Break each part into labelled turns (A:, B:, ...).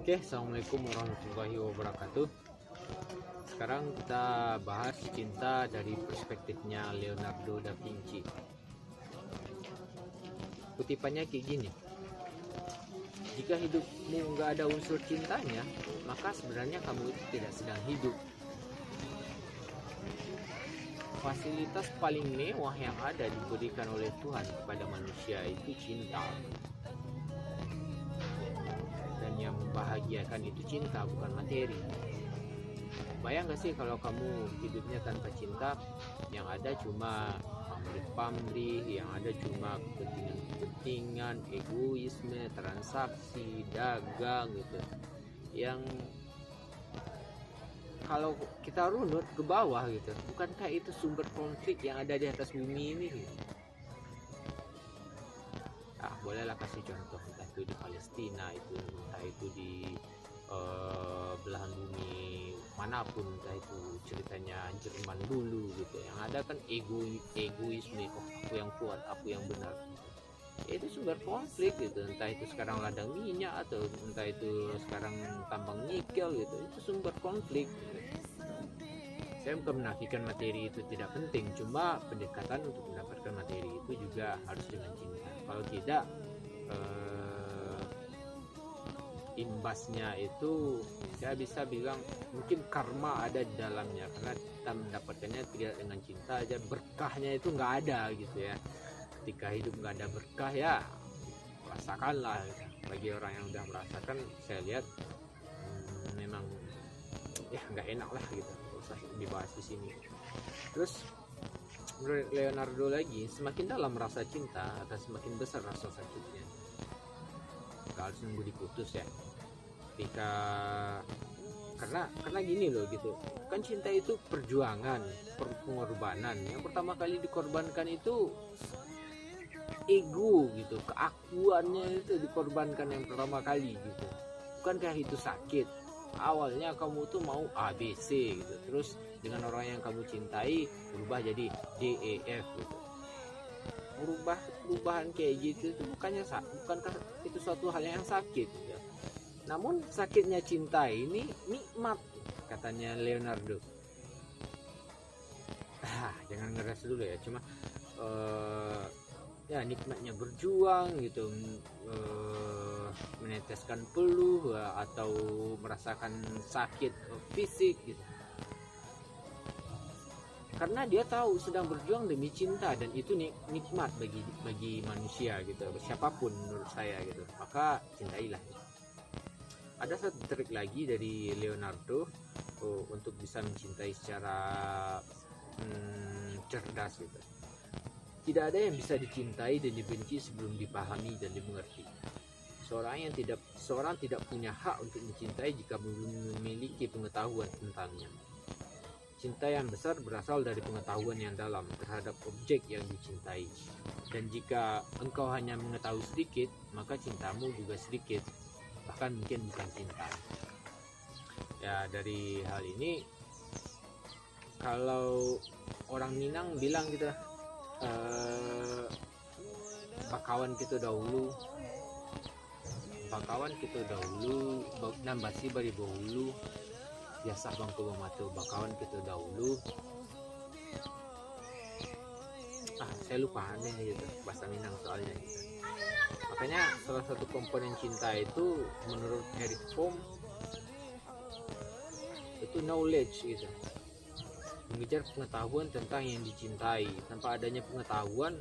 A: Oke, assalamualaikum warahmatullahi wabarakatuh. Sekarang kita bahas cinta dari perspektifnya Leonardo da Vinci. Kutipannya kayak gini: jika hidupmu nggak ada unsur cintanya, maka sebenarnya kamu itu tidak sedang hidup. Fasilitas paling mewah yang ada diberikan oleh Tuhan kepada manusia itu cinta. Dan yang membahagiakan itu cinta, bukan materi. Bayang gak sih kalau kamu hidupnya tanpa cinta, yang ada cuma pamrih-pamrih, yang ada cuma kepentingan, egoisme, transaksi, dagang gitu. Yang kalau kita runut ke bawah gitu, bukankah itu sumber konflik yang ada di atas bumi ini gitu? Bolehlah kasih contoh, entah itu di Palestina, entah itu di belahan bumi manapun, entah itu ceritanya Jerman dulu gitu. Yang ada kan egoisme, aku yang kuat, aku yang benar. Itu sumber konflik gitu, entah itu sekarang ladang minyak atau entah itu sekarang tambang nikel gitu, itu sumber konflik. Saya bukan menafikan materi itu tidak penting, cuma pendekatan untuk mendapatkan materi itu juga harus dengan cinta. Kalau tidak, imbasnya itu saya bisa bilang mungkin karma ada di dalamnya, karena kita mendapatkannya tidak dengan cinta aja, berkahnya itu nggak ada gitu ya. Ketika hidup nggak ada berkah, ya rasakanlah. Bagi orang yang udah merasakan, saya lihat memang ya nggak enak lah gitu, usah dibahas di sini. Terus menurut Leonardo lagi, semakin dalam rasa cinta akan semakin besar rasa sakitnya. Gak harus nunggu diputus ya. Karena gini loh gitu, kan cinta itu perjuangan, pengorbanan. Yang pertama kali dikorbankan itu ego gitu, keakuannya itu dikorbankan yang pertama kali gitu. Bukankah itu sakit? Awalnya kamu tuh mau ABC gitu, terus dengan orang yang kamu cintai berubah jadi DEF gitu. Perubahan kayak gitu itu bukankah itu suatu hal yang sakit gitu. Namun sakitnya cinta ini nikmat, katanya Leonardo. Jangan ngeres dulu ya, cuma ya nikmatnya berjuang gitu, meneteskan peluh atau merasakan sakit fisik gitu, karena dia tahu sedang berjuang demi cinta, dan itu nikmat bagi manusia gitu, siapapun menurut saya gitu. Maka cintailah. Ada satu trik lagi dari Leonardo untuk bisa mencintai secara cerdas gitu. Tidak ada yang bisa dicintai dan dibenci sebelum dipahami dan dimengerti. Seorang tidak punya hak untuk mencintai jika belum memiliki pengetahuan tentangnya. Cinta yang besar berasal dari pengetahuan yang dalam terhadap objek yang dicintai. Dan jika engkau hanya mengetahui sedikit, maka cintamu juga sedikit, bahkan mungkin bukan cinta. Ya, dari hal ini, kalau orang Minang bilang gitu, bakawan kita dahulu nambasi bari bahulu, biasa bang ko matu bakawan kita dahulu. Saya lupa aneh gitu bahasa Minang soalnya gitu. Makanya salah satu komponen cinta itu menurut Eric Fromm itu knowledge gitu, mengejar pengetahuan tentang yang dicintai. Tanpa adanya pengetahuan,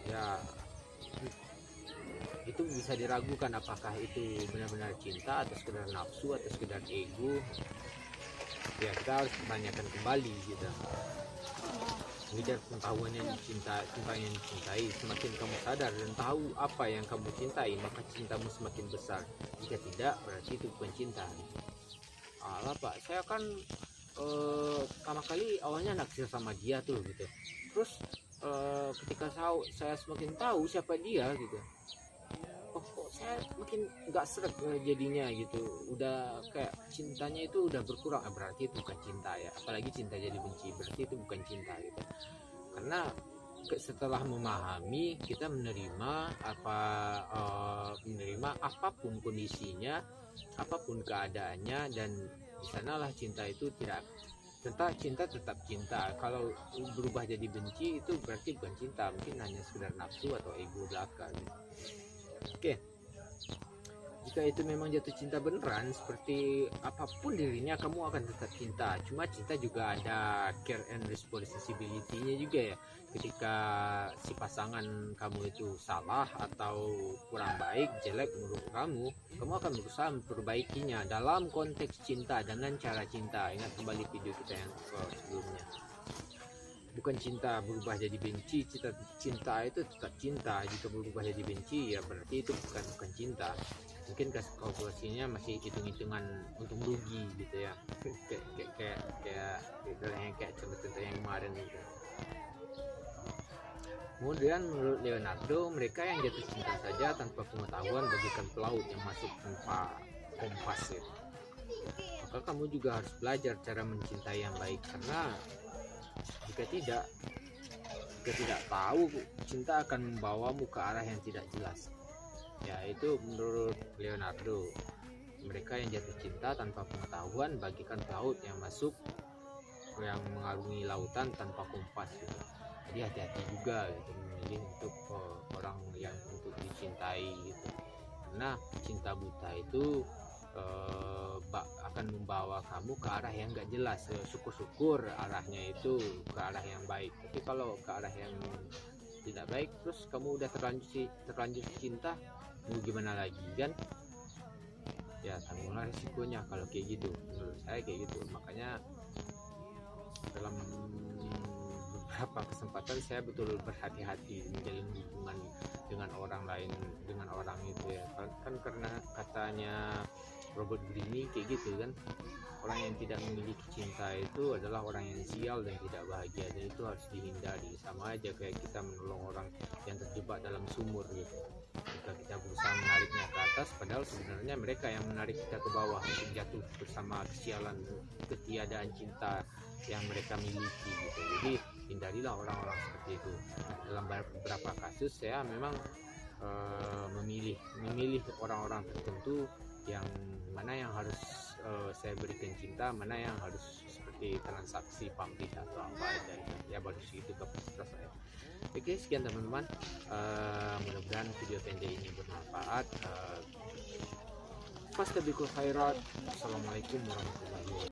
A: ya itu bisa diragukan apakah itu benar-benar cinta atau sekedar nafsu atau sekedar ego. Ya, kita harus menanyakan kembali gitu. Mengejar pengetahuan yang dicintai, tentang yang dicintai. Semakin kamu sadar dan tahu apa yang kamu cintai, maka cintamu semakin besar. Jika tidak, berarti itu bukan cinta. Alah pak, saya kan pertama kali awalnya naksir sama dia tuh gitu. Terus ketika saya semakin tahu siapa dia gitu, kok saya makin nggak seret jadinya gitu. Udah kayak cintanya itu udah berkurang, berarti itu bukan cinta ya. Apalagi cinta jadi benci, berarti itu bukan cinta gitu. Karena setelah memahami, kita menerima apapun kondisinya, apapun keadaannya, dan di sanalah cinta itu tidak cinta tetap cinta. Kalau berubah jadi benci itu berarti bukan cinta, mungkin hanya sekedar nafsu atau ego belaka gitu. Oke. Jika itu memang jatuh cinta beneran, seperti apapun dirinya, kamu akan tetap cinta. Cuma cinta juga ada care and responsibility-nya juga ya. Ketika si pasangan kamu itu salah atau kurang baik, jelek menurut kamu akan berusaha memperbaikinya dalam konteks cinta, dengan cara cinta. Ingat kembali video kita yang sebelumnya. Bukan cinta berubah jadi benci. Cinta itu tetap cinta. Jika berubah jadi benci, ya berarti itu bukan cinta. Mungkin kalkulasinya masih hitung-hitungan untung rugi gitu ya. kayak contoh yang kemarin itu. Kemudian menurut Leonardo, mereka yang jatuh cinta saja tanpa pengetahuan bagaikan pelaut yang masuk tanpa kompas ya. Maka kamu juga harus belajar cara mencintai yang baik, karena jika tidak tahu, cinta akan membawamu ke arah yang tidak jelas. Ya, itu menurut Leonardo. Mereka yang jatuh cinta tanpa pengetahuan bagaikan pelaut yang mengarungi lautan tanpa kompas gitu. Jadi hati-hati juga gitu, memilih untuk orang yang untuk dicintai gitu. Karena cinta buta itu akan membawa kamu ke arah yang gak jelas. Syukur-syukur arahnya itu ke arah yang baik. Tapi kalau ke arah yang tidak baik, terus kamu udah terlanjur cinta, mau gimana lagi kan? Ya tanggunglah risikonya kalau kayak gitu. Menurut saya kayak gitu. Makanya dalam beberapa kesempatan saya betul berhati-hati menjalin hubungan dengan orang lain, dengan orang itu ya. Kan karena katanya Robert Greene kayak gitu kan, orang yang tidak memiliki cinta itu adalah orang yang sial dan tidak bahagia, dan itu harus dihindari. Sama aja kayak kita menolong orang yang terjebak dalam sumur gitu. Jika kita berusaha menariknya ke atas, padahal sebenarnya mereka yang menarik kita ke bawah untuk jatuh bersama kesialan, ketiadaan cinta yang mereka miliki gitu. Jadi hindarilah orang-orang seperti itu. Dalam beberapa kasus saya memang memilih orang-orang tertentu, yang mana yang harus saya berikan cinta, mana yang harus seperti transaksi pamrih atau apa aja ya, baru segitu kapasitas saya. Oke, sekian teman-teman, mudah-mudahan video pendek ini bermanfaat. Fastabiqul khairat. Assalamualaikum warahmatullahi wabarakatuh.